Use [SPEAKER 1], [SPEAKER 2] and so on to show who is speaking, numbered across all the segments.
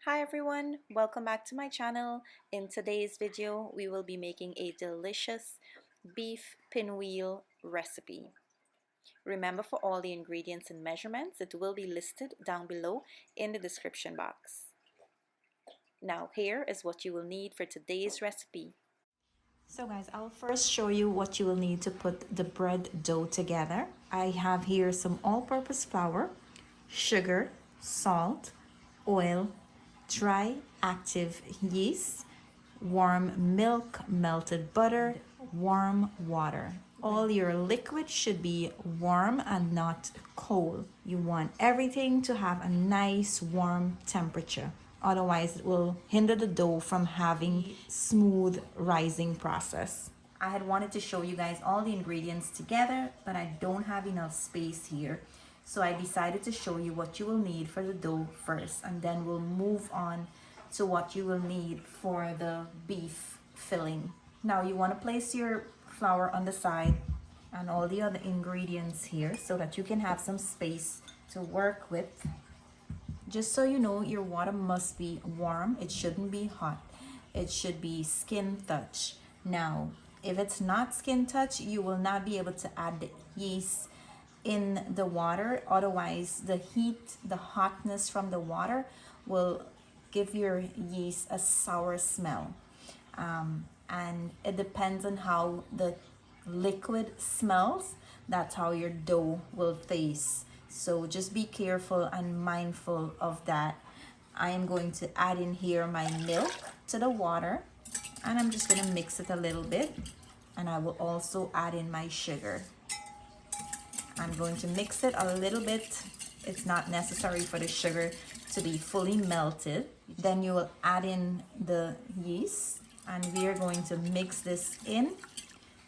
[SPEAKER 1] Hi everyone, welcome back to my channel. In today's video, we will be making a delicious beef pinwheel recipe. Remember, for all the ingredients and measurements, it will be listed down below in the description box. Now here is what you will need for today's recipe. So guys, I'll first show you what you will need to put the bread dough together. I have here some all-purpose flour, sugar, salt, oil, dry active yeast, warm milk, melted butter, warm water. All your liquid should be warm and not cold. You want everything to have a nice warm temperature. Otherwise, it will hinder the dough from having smooth rising process. I had wanted to show you guys all the ingredients together, but I don't have enough space here. So I decided to show you what you will need for the dough first, and then we'll move on to what you will need for the beef filling. Now you want to place your flour on the side and all the other ingredients here so that you can have some space to work with. Just so you know, your water must be warm. It shouldn't be hot. It should be skin touch. Now, if it's not skin touch, you will not be able to add the yeast in the water. Otherwise, the heat, the hotness from the water will give your yeast a sour smell. And it depends on how the liquid smells. That's how your dough will taste. So just be careful and mindful of that. I am going to add in here my milk to the water, and I'm just going to mix it a little bit, and I will also add in my sugar. I'm going to mix it a little bit. It's not necessary for the sugar to be fully melted. Then you will add in the yeast, and we are going to mix this in.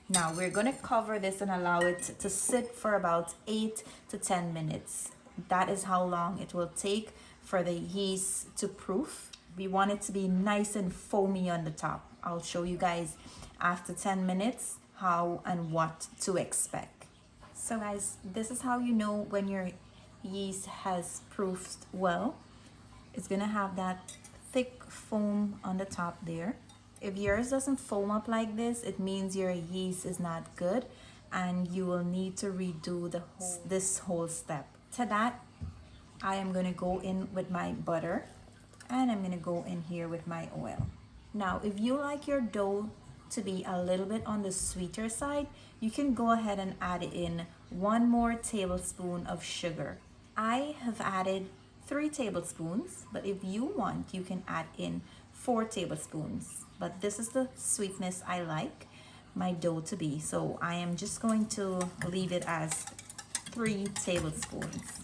[SPEAKER 1] Now we're going to cover this and allow it to sit for about 8 to 10 minutes. That is how long it will take for the yeast to proof. We want it to be nice and foamy on the top. I'll show you guys after 10 minutes how and what to expect. So guys, this is how you know when your yeast has proofed well. It's gonna have that thick foam on the top there. If yours doesn't foam up like this, it means your yeast is not good and you will need to redo this whole step. To that, I am gonna go in with my butter, and I'm gonna go in here with my oil. Now, if you like your dough to be a little bit on the sweeter side, you can go ahead and add in 1 more tablespoon of sugar. I have added 3 tablespoons, but if you want, you can add in 4 tablespoons. But this is the sweetness I like my dough to be, so I am just going to leave it as 3 tablespoons.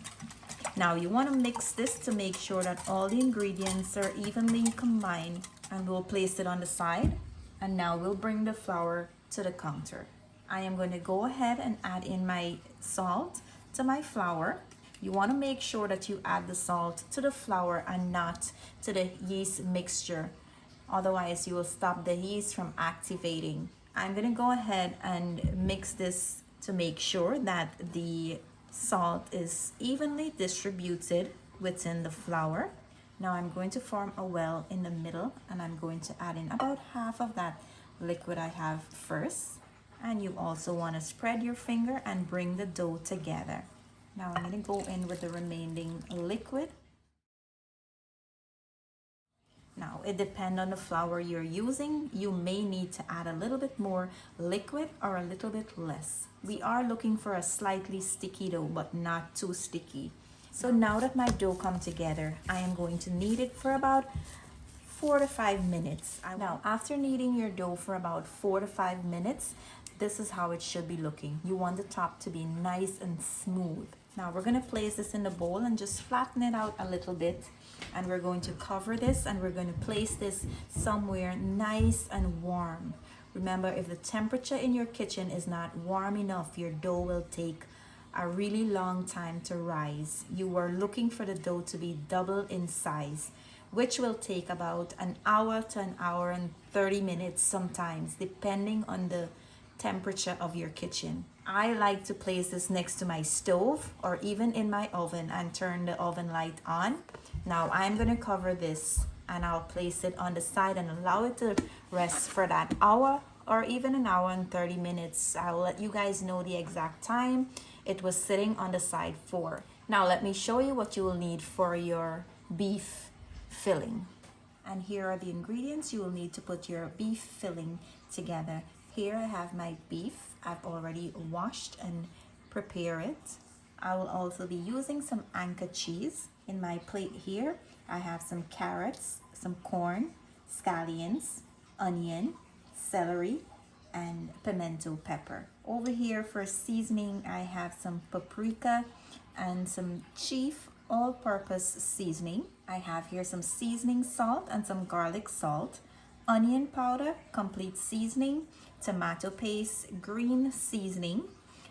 [SPEAKER 1] Now you want to mix this to make sure that all the ingredients are evenly combined, and we'll place it on the side. And now we'll bring the flour to the counter. I am going to go ahead and add in my salt to my flour. You want to make sure that you add the salt to the flour and not to the yeast mixture. Otherwise, you will stop the yeast from activating. I'm going to go ahead and mix this to make sure that the salt is evenly distributed within the flour. Now I'm going to form a well in the middle, and I'm going to add in about half of that liquid I have first. And you also want to spread your finger and bring the dough together. Now I'm going to go in with the remaining liquid. Now it depends on the flour you're using. You may need to add a little bit more liquid or a little bit less. We are looking for a slightly sticky dough, but not too sticky. So now that my dough come together, I am going to knead it for about 4 to 5 minutes. Now, after kneading your dough for about 4 to 5 minutes, this is how it should be looking. You want the top to be nice and smooth. Now we're going to place this in the bowl and just flatten it out a little bit. And we're going to cover this, and we're going to place this somewhere nice and warm. Remember, if the temperature in your kitchen is not warm enough, your dough will take a really long time to rise. You are looking for the dough to be double in size, which will take about an hour to an hour and 30 minutes sometimes, depending on the temperature of your kitchen. I like to place this next to my stove or even in my oven and turn the oven light on. Now I'm going to cover this and I'll place it on the side and allow it to rest for that hour or even an hour and 30 minutes. I'll let you guys know the exact time it was sitting on the side for. Now let me show you what you will need for your beef filling. And here are the ingredients you will need to put your beef filling together. Here I have my beef. I've already washed and prepared it. I will also be using some Anchor cheese. In my plate here, I have some carrots, some corn, scallions, onion, celery, and pimento pepper. Over here for seasoning, I have some paprika and some TSP All-Purpose Seasoning. I have here some seasoning salt and some garlic salt, onion powder, complete seasoning, tomato paste, green seasoning,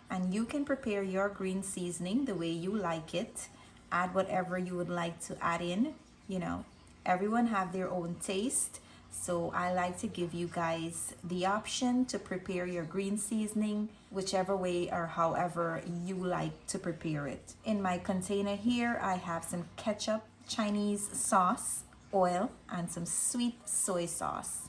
[SPEAKER 1] and you can prepare your green seasoning the way you like it. Add whatever you would like to add in. You know, everyone have their own taste, so I like to give you guys the option to prepare your green seasoning whichever way or however you like to prepare it. In my container here, I have some ketchup, Chinese sauce, oil, and some sweet soy sauce.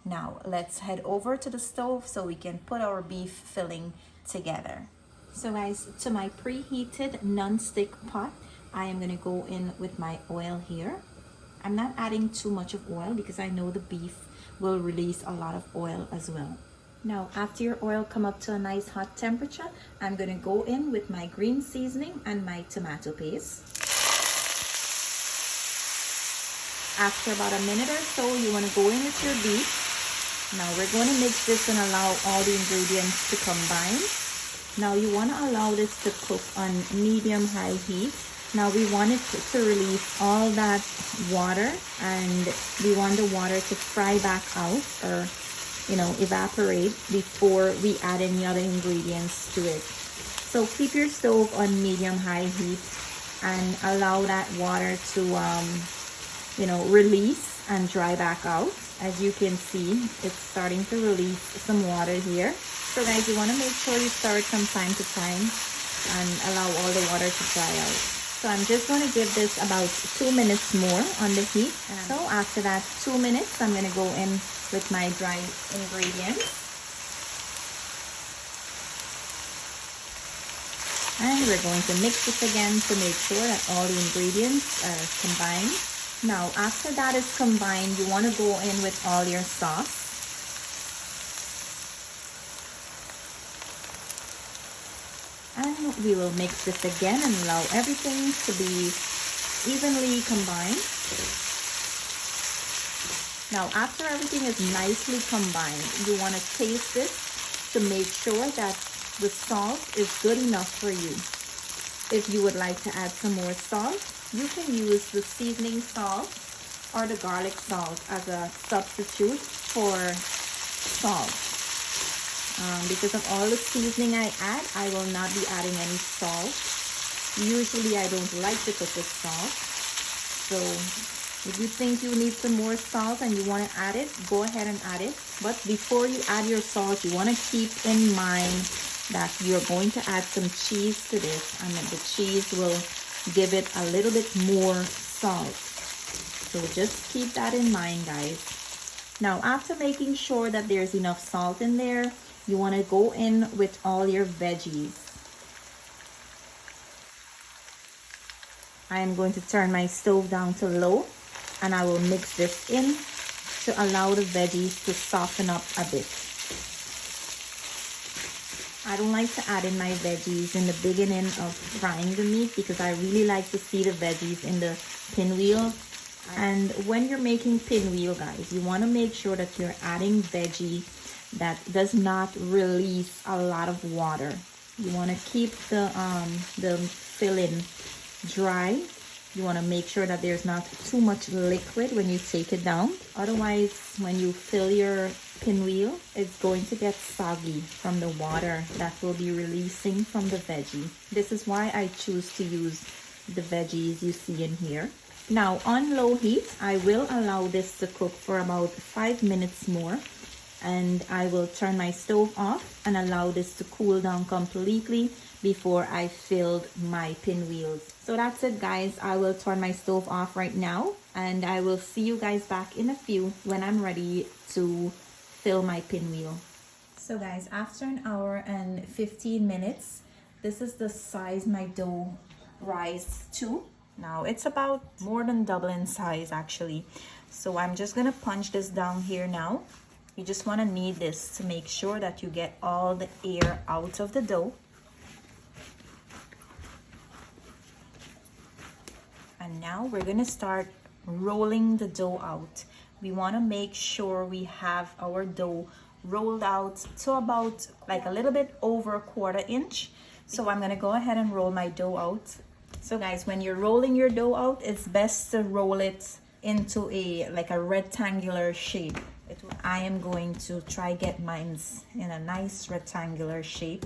[SPEAKER 1] Now let's head over to the stove so we can put our beef filling together. So guys, to my preheated non-stick pot, I am going to go in with my oil here. I'm not adding too much of oil because I know the beef will release a lot of oil as well. Now after your oil come up to a nice hot temperature, I'm going to go in with my green seasoning and my tomato paste. After about a minute or so, you want to go in with your beef. Now we're going to mix this and allow all the ingredients to combine. Now you want to allow this to cook on medium-high heat. Now we want it to release all that water, and we want the water to fry back out or, you know, evaporate before we add any other ingredients to it. So keep your stove on medium-high heat and allow that water to, you know, release and dry back out. As you can see, it's starting to release some water here. So guys, you want to make sure you stir it from time to time and allow all the water to dry out. So I'm just going to give this about 2 minutes more on the heat. So after that 2 minutes, I'm going to go in with my dry ingredients. And we're going to mix this again to make sure that all the ingredients are combined. Now, after that is combined, you want to go in with all your sauce. And we will mix this again and allow everything to be evenly combined. Now, after everything is nicely combined, you want to taste this to make sure that the salt is good enough for you. If you would like to add some more salt, you can use the seasoning salt or the garlic salt as a substitute for salt. Because of all the seasoning I add, I will not be adding any salt. Usually I don't like to cook with salt. So if you think you need some more salt and you want to add it, go ahead and add it. But before you add your salt, you want to keep in mind that you're going to add some cheese to this, and that the cheese will give it a little bit more salt. So just keep that in mind, guys. Now after making sure that there's enough salt in there, you want to go in with all your veggies. I am going to turn my stove down to low, and I will mix this in to allow the veggies to soften up a bit. I don't like to add in my veggies in the beginning of frying the meat because I really like to see the veggies in the pinwheel. And when you're making pinwheel, guys, you want to make sure that you're adding veggie that does not release a lot of water. You want to keep the filling dry. You want to make sure that there's not too much liquid when you take it down. Otherwise, when you fill your pinwheel, it's going to get soggy from the water that will be releasing from the veggie. This is why I choose to use the veggies you see in here. Now on low heat, I will allow this to cook for about 5 minutes more. and I will turn my stove off and allow this to cool down completely before I filled my pinwheels. So that's it, guys. I will turn my stove off right now, and I will see you guys back in a few when I'm ready to fill my pinwheel. So guys, after an hour and 15 minutes, this is the size my dough rise to. Now it's about more than double in size actually. So I'm just gonna punch this down here now. You just wanna knead this to make sure that you get all the air out of the dough. And now we're gonna start rolling the dough out. We wanna make sure we have our dough rolled out to about like a little bit over a 1/4 inch. So I'm gonna go ahead and roll my dough out. So guys, when you're rolling your dough out, it's best to roll it into like a rectangular shape. I am going to try get mine in a nice rectangular shape.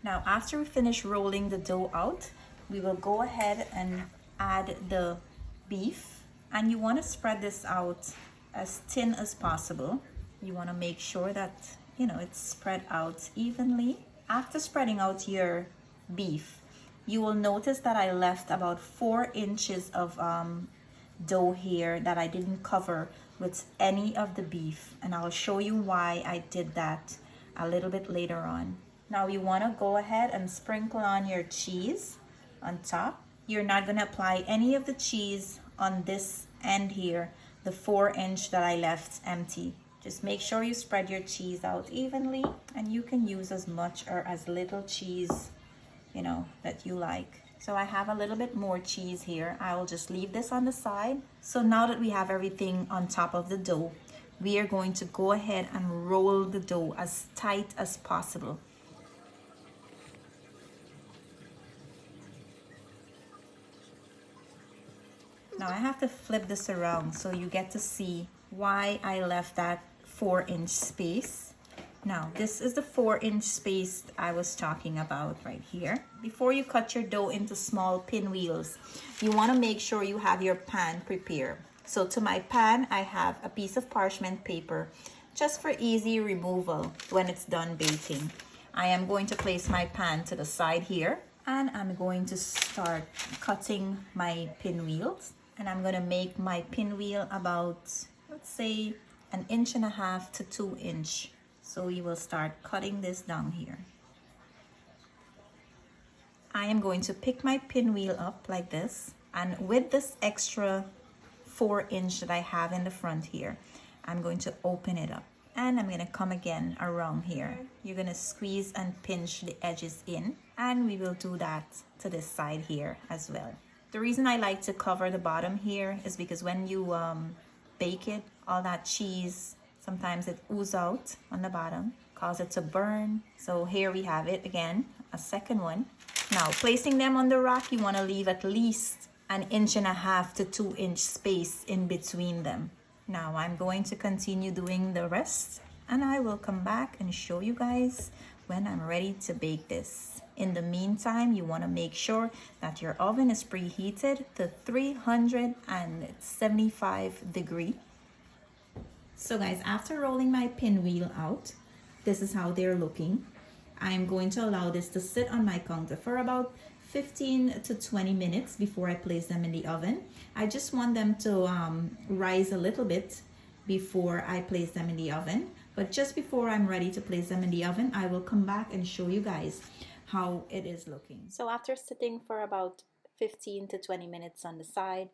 [SPEAKER 1] Now after we finish rolling the dough out, we will go ahead and add the beef, and you want to spread this out as thin as possible. You want to make sure that it's spread out evenly. After spreading out your beef, you will notice that I left about 4 inches of dough here that I didn't cover with any of the beef, and I'll show you why I did that a little bit later on. Now you want to go ahead and sprinkle on your cheese on top. You're not going to apply any of the cheese on this end here, the 4-inch that I left empty. Just make sure you spread your cheese out evenly, and you can use as much or as little cheese that you like. So I have a little bit more cheese here. I will just leave this on the side. So now that we have everything on top of the dough, we are going to go ahead and roll the dough as tight as possible. Now I have to flip this around so you get to see why I left that 4-inch space. Now this is the 4-inch space I was talking about right here. Before you cut your dough into small pinwheels, you want to make sure you have your pan prepared. So to my pan, I have a piece of parchment paper just for easy removal when it's done baking. I am going to place my pan to the side here, and I'm going to start cutting my pinwheels. And I'm going to make my pinwheel about, let's say, 1.5 inches to 2 inches. So we will start cutting this down here. I am going to pick my pinwheel up like this, and with this extra 4-inch that I have in the front here, I'm going to open it up, and I'm going to come again around here. You're going to squeeze and pinch the edges in, and we will do that to this side here as well. The reason I like to cover the bottom here is because when you bake it, all that cheese, sometimes it oozes out on the bottom, cause it to burn. So here we have it again, a second one. Now placing them on the rack, you want to leave at least 1.5 inches to 2 inch space in between them. Now I'm going to continue doing the rest, and I will come back and show you guys when I'm ready to bake this. In the meantime, you want to make sure that your oven is preheated to 375 degrees. So guys, after rolling my pinwheel out, this is how they're looking. I'm going to allow this to sit on my counter for about 15 to 20 minutes before I place them in the oven. I just want them to rise a little bit before I place them in the oven. But just before I'm ready to place them in the oven, I will come back and show you guys how it is looking. So after sitting for about 15 to 20 minutes on the side,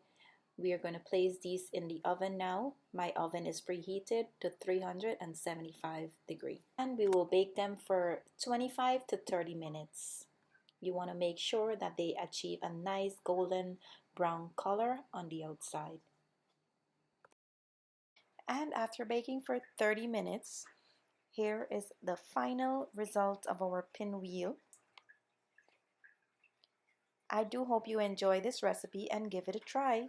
[SPEAKER 1] we are going to place these in the oven now. My oven is preheated to 375 degrees. And we will bake them for 25 to 30 minutes. You want to make sure that they achieve a nice golden brown color on the outside. And after baking for 30 minutes, here is the final result of our pinwheel. I do hope you enjoy this recipe and give it a try.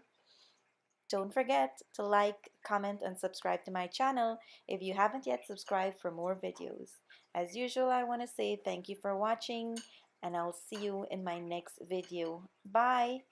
[SPEAKER 1] Don't forget to like, comment, and subscribe to my channel if you haven't yet subscribed for more videos. As usual, I want to say thank you for watching, and I'll see you in my next video. Bye!